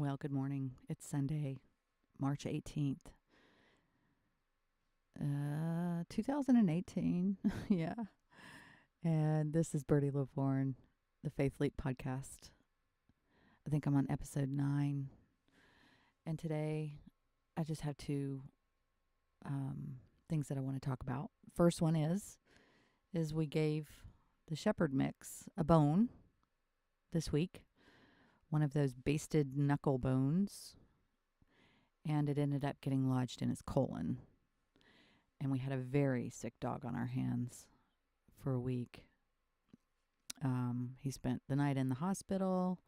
Well, good morning. It's Sunday, March 18th, 2018. Yeah. And this is Bertie Lavorne, the Faith Leap podcast. I think I'm on episode 9. And today I just have two things that I want to talk about. First one is we gave the shepherd mix a bone this week, one of those basted knuckle bones, and it ended up getting lodged in his colon. And we had a very sick dog on our hands for a week. He spent the night in the hospital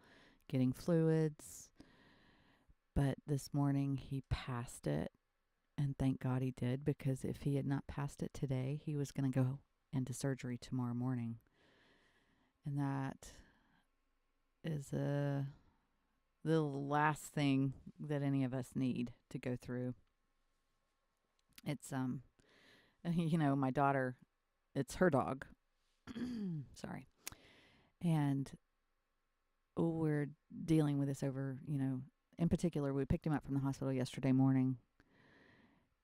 getting fluids, but this morning he passed it. And thank God he did, because if he had not passed it today, he was going to go into surgery tomorrow morning. And that is the last thing that any of us need to go through. It's, my daughter, it's her dog. Sorry. And we're dealing with this over, in particular, we picked him up from the hospital yesterday morning.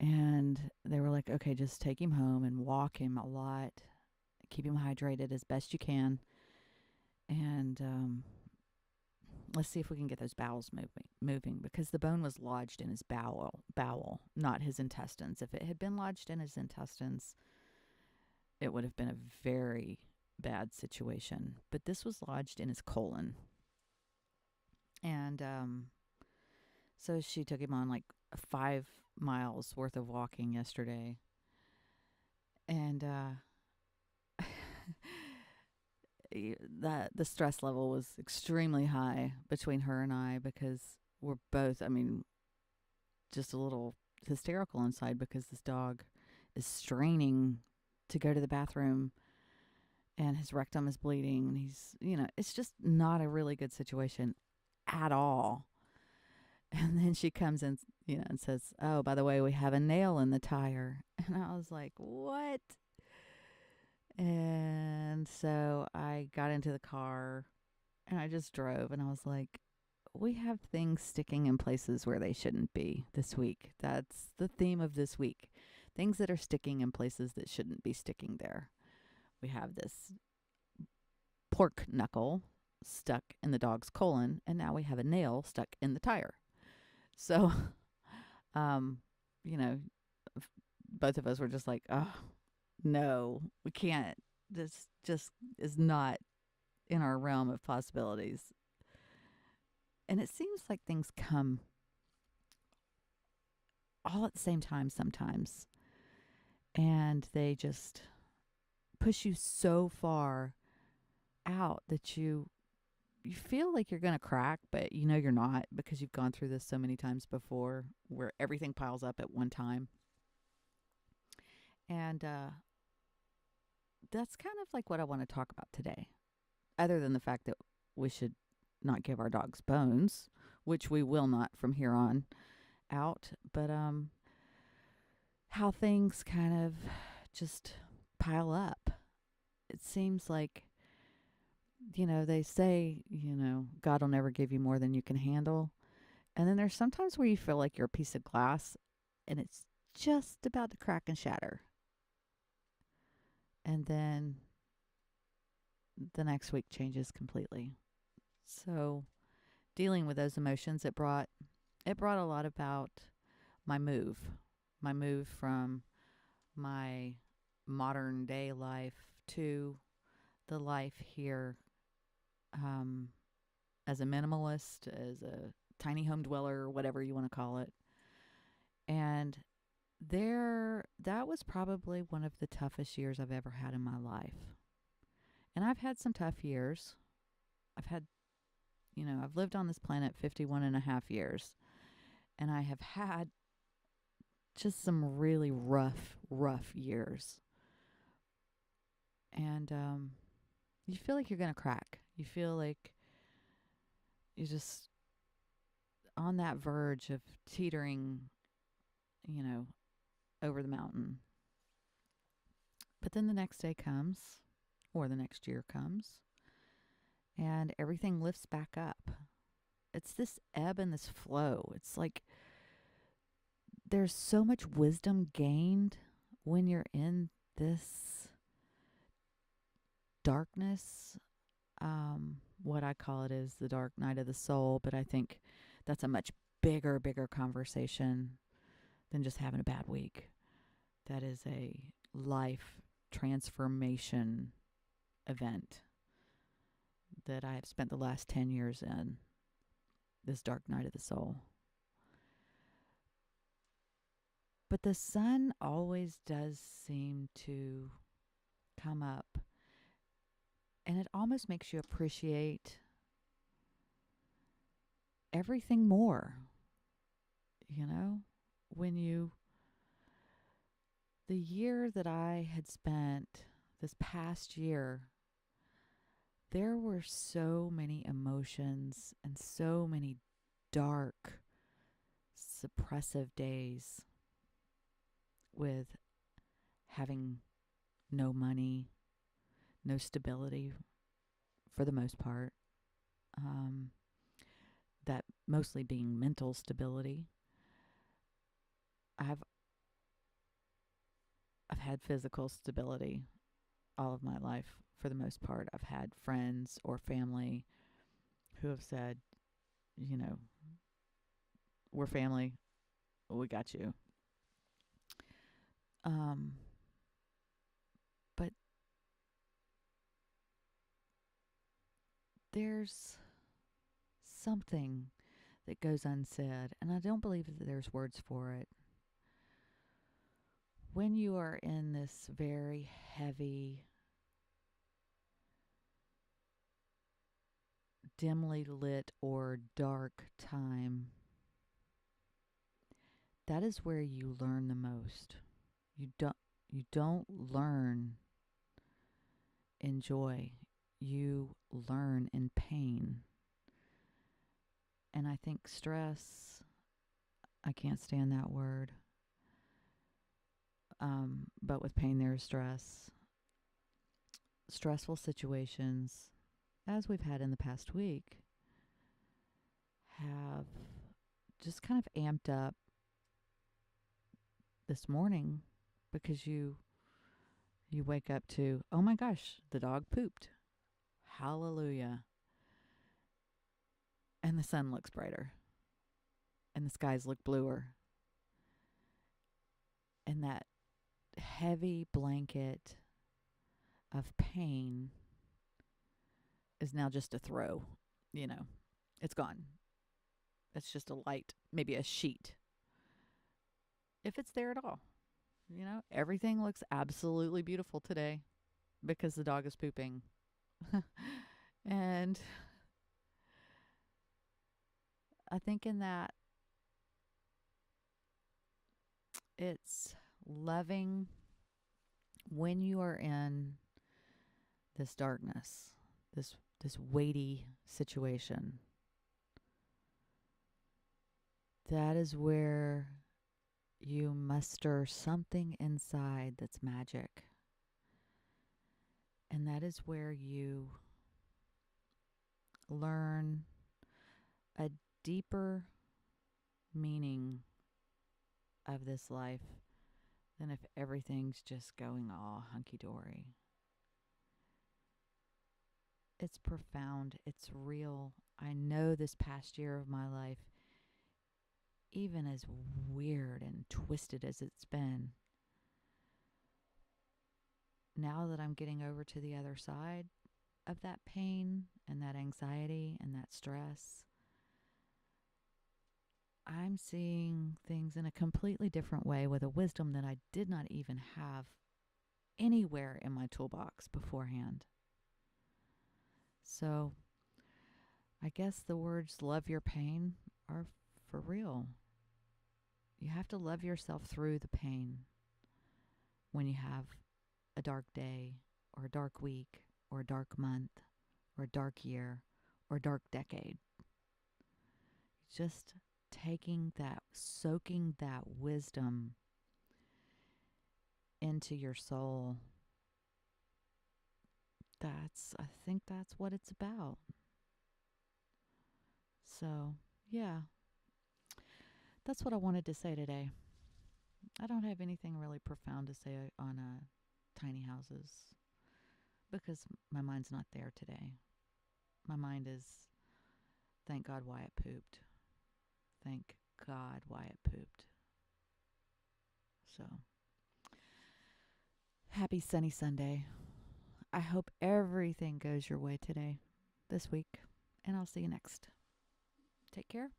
And they were like, okay, just take him home and walk him a lot. Keep him hydrated as best you can. And let's see if we can get those bowels moving, because the bone was lodged in his bowel, not his intestines. If it had been lodged in his intestines, it would have been a very bad situation. But this was lodged in his colon. And so she took him on like 5 miles worth of walking yesterday. And the stress level was extremely high between her and I, because we're both, just a little hysterical inside, because this dog is straining to go to the bathroom and his rectum is bleeding, and he's, it's just not a really good situation at all. And then she comes in, and says, oh, by the way, we have a nail in the tire. And I was like, what? And so I got into the car and I just drove, and I was like, we have things sticking in places where they shouldn't be this week. That's the theme of this week. Things that are sticking in places that shouldn't be sticking there. We have this pork knuckle stuck in the dog's colon, and now we have a nail stuck in the tire. So, both of us were just like, oh, no, we can't. This just is not in our realm of possibilities. And it seems like things come all at the same time sometimes. And they just push you so far out that you feel like you're going to crack, but you're not, because you've gone through this so many times before, where everything piles up at one time. And that's kind of like what I want to talk about today, other than the fact that we should not give our dogs bones, which we will not from here on out, but how things kind of just pile up. It seems like, they say, God will never give you more than you can handle. And then there's sometimes where you feel like you're a piece of glass and it's just about to crack and shatter. And then the next week changes completely. So dealing with those emotions, it brought a lot about my move from my modern day life to the life here, as a minimalist, as a tiny home dweller, whatever you want to call it. And that was probably one of the toughest years I've ever had in my life. And I've had some tough years. I've lived on this planet 51 and a half years. And I have had just some really rough years. And you feel like you're going to crack. You feel like you're just on that verge of teetering, over the mountain. But then the next day comes, or the next year comes, and everything lifts back up. it's this ebb and this flow. It's like there's so much wisdom gained when you're in this darkness. What I call it is the dark night of the soul, but I think that's a much bigger conversation than just having a bad week. That is a life transformation event that I have spent the last 10 years in, this dark night of the soul. But the sun always does seem to come up, and it almost makes you appreciate everything more. You know, when the year that I had spent this past year, there were so many emotions and so many dark, suppressive days with having no money, no stability for the most part. That mostly being mental stability. I've had physical stability all of my life for the most part. I've had friends or family who have said, you know, we're family, we got you. But there's something that goes unsaid, and I don't believe that there's words for it. When you are in this very heavy, dimly lit or dark time, that is where you learn the most. You don't learn in joy. You learn in pain. And I think stress, I can't stand that word. But with pain, there's stress. Stressful situations, as we've had in the past week, have just kind of amped up this morning because you wake up to, oh my gosh, the dog pooped. Hallelujah. And the sun looks brighter. And the skies look bluer. And that heavy blanket of pain is now just a throw. You know, it's gone. It's just a light, maybe a sheet. If it's there at all. You know, everything looks absolutely beautiful today because the dog is pooping. And I think in that it's loving when you are in this darkness, this weighty situation. That is where you muster something inside that's magic. And that is where you learn a deeper meaning of this life than if everything's just going all hunky-dory. It's profound. It's real. I know this past year of my life, even as weird and twisted as it's been, now that I'm getting over to the other side of that pain and that anxiety and that stress, I'm seeing things in a completely different way with a wisdom that I did not even have anywhere in my toolbox beforehand. So I guess the words love your pain are for real. You have to love yourself through the pain when you have a dark day or a dark week or a dark month or a dark year or a dark decade. Just taking that, soaking that wisdom into your soul. I think that's what it's about. So, yeah, that's what I wanted to say today. I don't have anything really profound to say on tiny houses because my mind's not there today. My mind is, thank God Wyatt pooped. Thank God Wyatt pooped. So, happy sunny Sunday. I hope everything goes your way today, this week, and I'll see you next. Take care.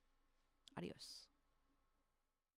Adios.